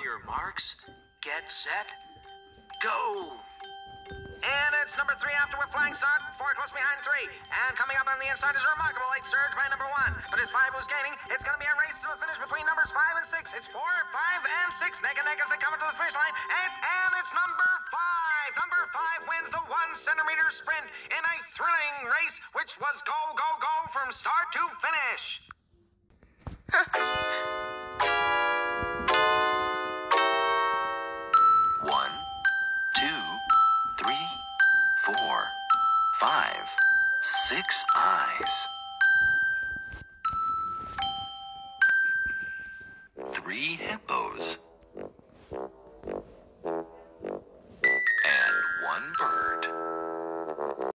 your marks, get set, go. And it's number 3 after a flying start, 4 close behind 3. And coming up on the inside is a remarkable late surge by number 1. But it's 5 who's gaining. It's going to be a race to the finish between numbers 5 and 6. It's 4, 5, and 6. Neck and neck as they come into the finish line. And it's number 5. Number 5 wins the 1-centimeter sprint in a thrilling race, which was go, go, go from start to finish. One, 2, 3, 4, 5, 6 eyes. 3 hippos.